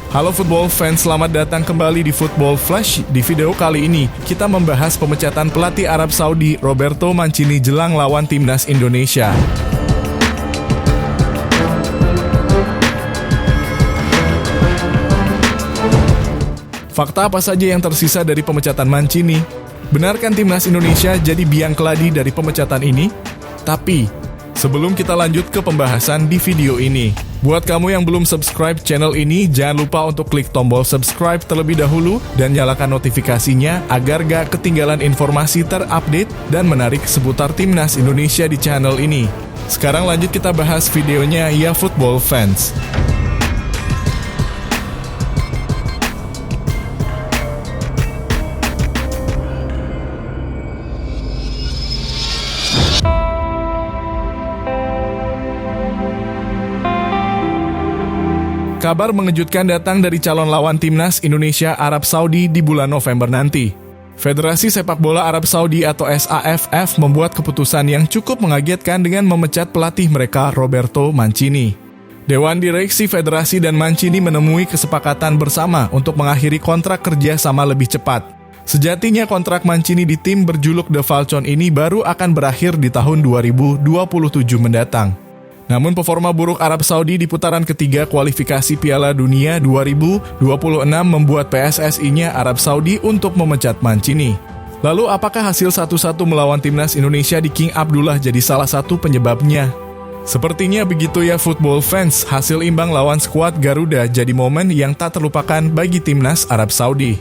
Halo football fans, selamat datang kembali di Football Flash. Di video kali ini, kita membahas pemecatan pelatih Arab Saudi Roberto Mancini jelang lawan timnas Indonesia. Fakta apa saja yang tersisa dari pemecatan Mancini? Benarkan timnas Indonesia jadi biang keladi dari pemecatan ini? Tapi, sebelum kita lanjut ke pembahasan di video ini, buat kamu yang belum subscribe channel ini, jangan lupa untuk klik tombol subscribe terlebih dahulu dan nyalakan notifikasinya agar gak ketinggalan informasi terupdate dan menarik seputar timnas Indonesia di channel ini. Sekarang lanjut kita bahas videonya ya football fans. Kabar mengejutkan datang dari calon lawan timnas Indonesia Arab Saudi di bulan November nanti. Federasi Sepak Bola Arab Saudi atau SAFF membuat keputusan yang cukup mengagetkan dengan memecat pelatih mereka Roberto Mancini. Dewan Direksi Federasi dan Mancini menemui kesepakatan bersama untuk mengakhiri kontrak kerja sama lebih cepat. Sejatinya kontrak Mancini di tim berjuluk The Falcon ini baru akan berakhir di tahun 2027 mendatang. Namun performa buruk Arab Saudi di putaran ketiga kualifikasi Piala Dunia 2026 membuat PSSI-nya Arab Saudi untuk memecat Mancini. Lalu apakah hasil 1-1 melawan timnas Indonesia di King Abdullah jadi salah satu penyebabnya? Sepertinya begitu ya football fans, hasil imbang lawan skuad Garuda jadi momen yang tak terlupakan bagi timnas Arab Saudi.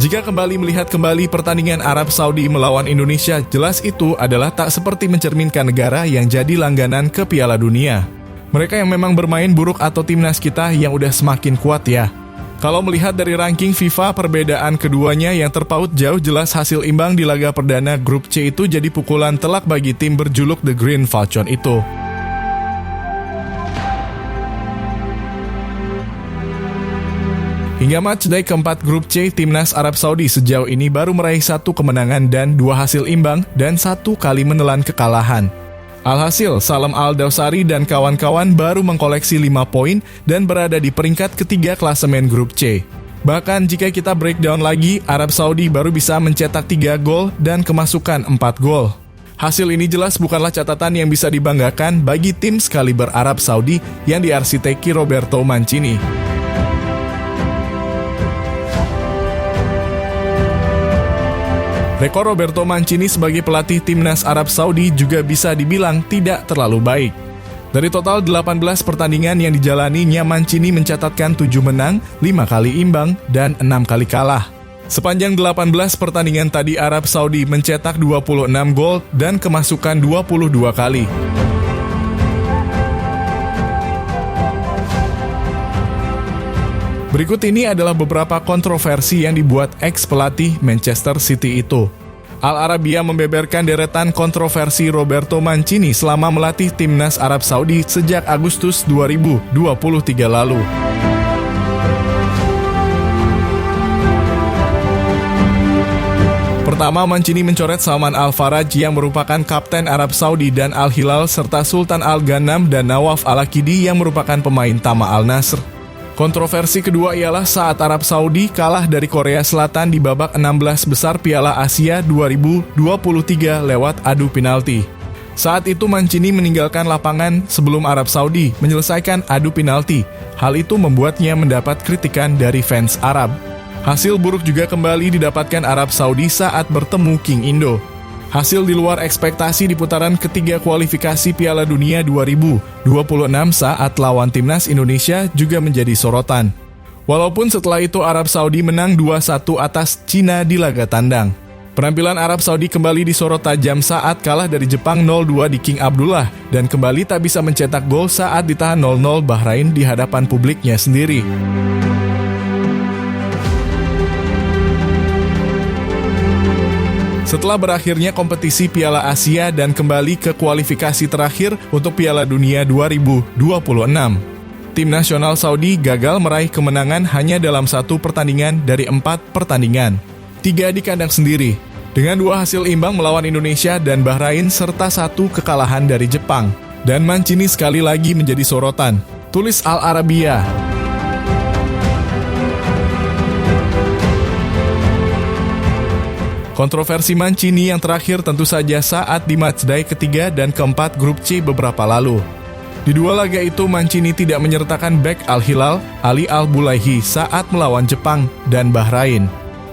Jika kembali melihat pertandingan Arab Saudi melawan Indonesia, jelas itu adalah tak seperti mencerminkan negara yang jadi langganan ke Piala Dunia. Mereka yang memang bermain buruk atau timnas kita yang udah semakin kuat ya. Kalau melihat dari ranking FIFA, perbedaan keduanya yang terpaut jauh jelas hasil imbang di laga perdana grup C itu jadi pukulan telak bagi tim berjuluk The Green Falcon itu. Hingga matchday keempat grup C, timnas Arab Saudi sejauh ini baru meraih 1 kemenangan dan 2 hasil imbang dan 1 kali menelan kekalahan. Alhasil, Salam Al-Dawsari dan kawan-kawan baru mengkoleksi 5 poin dan berada di peringkat ketiga klasemen grup C. Bahkan jika kita breakdown lagi, Arab Saudi baru bisa mencetak 3 gol dan kemasukan 4 gol. Hasil ini jelas bukanlah catatan yang bisa dibanggakan bagi tim sekaliber Arab Saudi yang diarsiteki Roberto Mancini. Rekor Roberto Mancini sebagai pelatih timnas Arab Saudi juga bisa dibilang tidak terlalu baik. Dari total 18 pertandingan yang dijalaninya, Mancini mencatatkan 7 menang, 5 kali imbang, dan 6 kali kalah. Sepanjang 18 pertandingan tadi, Arab Saudi mencetak 26 gol dan kemasukan 22 kali. Berikut ini adalah beberapa kontroversi yang dibuat ex-pelatih Manchester City itu. Al Arabiya membeberkan deretan kontroversi Roberto Mancini selama melatih timnas Arab Saudi sejak Agustus 2023 lalu. Pertama, Mancini mencoret Salman Al-Faraj yang merupakan kapten Arab Saudi dan Al-Hilal serta Sultan Al-Ghanam dan Nawaf Al-Akidi yang merupakan pemain Tama Al-Nasr. Kontroversi kedua ialah saat Arab Saudi kalah dari Korea Selatan di babak 16 besar Piala Asia 2023 lewat adu penalti. Saat itu Mancini meninggalkan lapangan sebelum Arab Saudi menyelesaikan adu penalti. Hal itu membuatnya mendapat kritikan dari fans Arab. Hasil buruk juga kembali didapatkan Arab Saudi saat bertemu King Indo. Hasil di luar ekspektasi di putaran ketiga kualifikasi Piala Dunia 2026 saat lawan timnas Indonesia juga menjadi sorotan. Walaupun setelah itu Arab Saudi menang 2-1 atas Cina di laga tandang. Penampilan Arab Saudi kembali disorot tajam saat kalah dari Jepang 0-2 di King Abdullah dan kembali tak bisa mencetak gol saat ditahan 0-0 Bahrain di hadapan publiknya sendiri. Setelah berakhirnya kompetisi Piala Asia dan kembali ke kualifikasi terakhir untuk Piala Dunia 2026, tim nasional Saudi gagal meraih kemenangan hanya dalam 1 pertandingan dari 4 pertandingan, 3 di kandang sendiri, dengan 2 hasil imbang melawan Indonesia dan Bahrain serta 1 kekalahan dari Jepang. Dan Mancini sekali lagi menjadi sorotan, tulis Al Arabiya. Kontroversi Mancini yang terakhir tentu saja saat di matchday ketiga dan keempat grup C beberapa lalu. Di dua laga itu Mancini tidak menyertakan bek Al-Hilal, Ali Al-Bulaihi saat melawan Jepang dan Bahrain.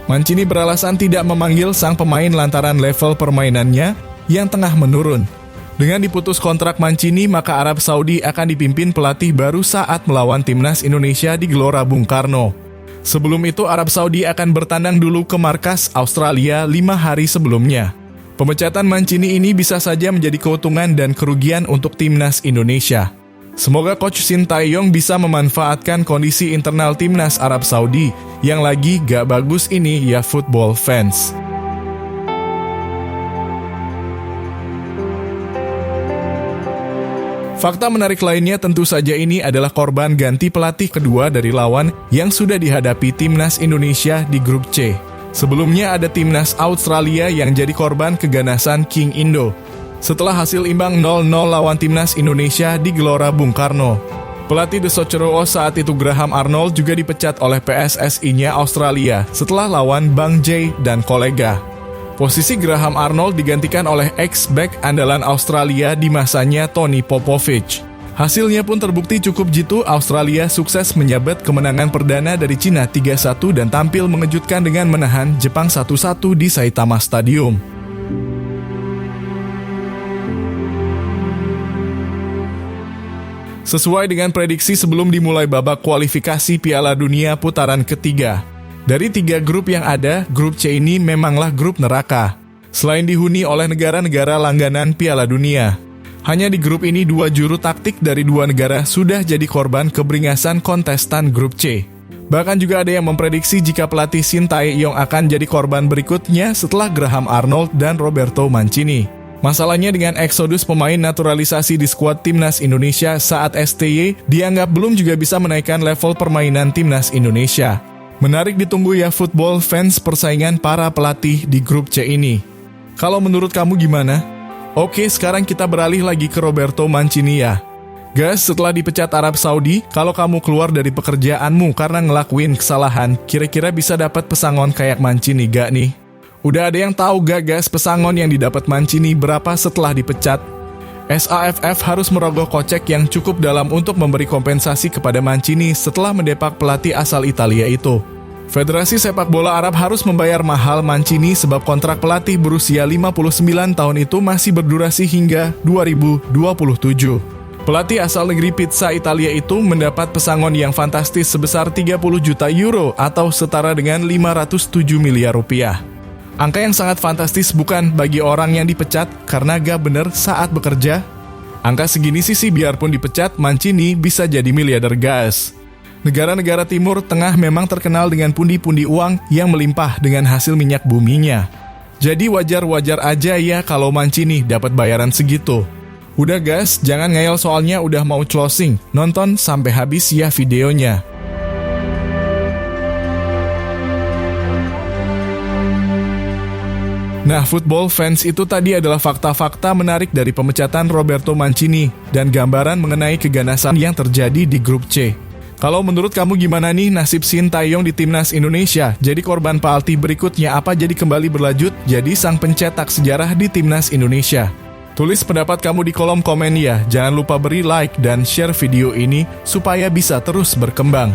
Mancini beralasan tidak memanggil sang pemain lantaran level permainannya yang tengah menurun. Dengan diputus kontrak Mancini, maka Arab Saudi akan dipimpin pelatih baru saat melawan timnas Indonesia di Gelora Bung Karno. Sebelum itu, Arab Saudi akan bertandang dulu ke markas Australia 5 hari sebelumnya. Pemecatan Mancini ini bisa saja menjadi keuntungan dan kerugian untuk timnas Indonesia. Semoga Coach Shin Tae-yong bisa memanfaatkan kondisi internal timnas Arab Saudi yang lagi gak bagus ini ya football fans. Fakta menarik lainnya tentu saja ini adalah korban ganti pelatih kedua dari lawan yang sudah dihadapi timnas Indonesia di grup C. Sebelumnya ada timnas Australia yang jadi korban keganasan King Indo. Setelah hasil imbang 0-0 lawan timnas Indonesia di Gelora Bung Karno. Pelatih The Socceroos saat itu Graham Arnold juga dipecat oleh PSSI-nya Australia setelah lawan Bang Jay dan kolega. Posisi Graham Arnold digantikan oleh ex-back andalan Australia di masanya Tony Popovich. Hasilnya pun terbukti cukup jitu, Australia sukses menyabet kemenangan perdana dari Cina 3-1 dan tampil mengejutkan dengan menahan Jepang 1-1 di Saitama Stadium. Sesuai dengan prediksi sebelum dimulai babak kualifikasi Piala Dunia putaran ketiga. Dari 3 grup yang ada, grup C ini memanglah grup neraka. Selain dihuni oleh negara-negara langganan Piala Dunia. Hanya di grup ini 2 juru taktik dari 2 negara sudah jadi korban keberingasan kontestan grup C. Bahkan juga ada yang memprediksi jika pelatih Shin Tae-yong akan jadi korban berikutnya setelah Graham Arnold dan Roberto Mancini. Masalahnya dengan eksodus pemain naturalisasi di skuad timnas Indonesia saat STY dianggap belum juga bisa menaikkan level permainan timnas Indonesia. Menarik ditunggu ya football fans persaingan para pelatih di grup C ini. Kalau menurut kamu gimana? Oke, sekarang kita beralih lagi ke Roberto Mancini ya. Guys, setelah dipecat Arab Saudi, kalau kamu keluar dari pekerjaanmu karena ngelakuin kesalahan, kira-kira bisa dapat pesangon kayak Mancini gak nih? Udah ada yang tahu gak guys pesangon yang didapat Mancini berapa setelah dipecat? SAFF harus merogoh kocek yang cukup dalam untuk memberi kompensasi kepada Mancini setelah mendepak pelatih asal Italia itu. Federasi Sepak Bola Arab harus membayar mahal Mancini sebab kontrak pelatih berusia 59 tahun itu masih berdurasi hingga 2027. Pelatih asal negeri pizza Italia itu mendapat pesangon yang fantastis sebesar 30 juta euro atau setara dengan 507 miliar rupiah. Angka yang sangat fantastis bukan bagi orang yang dipecat karena gak bener saat bekerja. Angka segini sih biarpun dipecat, Mancini bisa jadi miliarder guys. Negara-negara Timur Tengah memang terkenal dengan pundi-pundi uang yang melimpah dengan hasil minyak buminya. Jadi wajar-wajar aja ya kalau Mancini dapat bayaran segitu. Udah guys, jangan ngeyel soalnya udah mau closing. Nonton sampai habis ya videonya. Nah, football fans, itu tadi adalah fakta-fakta menarik dari pemecatan Roberto Mancini dan gambaran mengenai keganasan yang terjadi di grup C. Kalau menurut kamu gimana nih nasib Shin Tae-yong di timnas Indonesia? Jadi korban penalti berikutnya apa jadi kembali berlanjut jadi sang pencetak sejarah di timnas Indonesia? Tulis pendapat kamu di kolom komen ya. Jangan lupa beri like dan share video ini supaya bisa terus berkembang.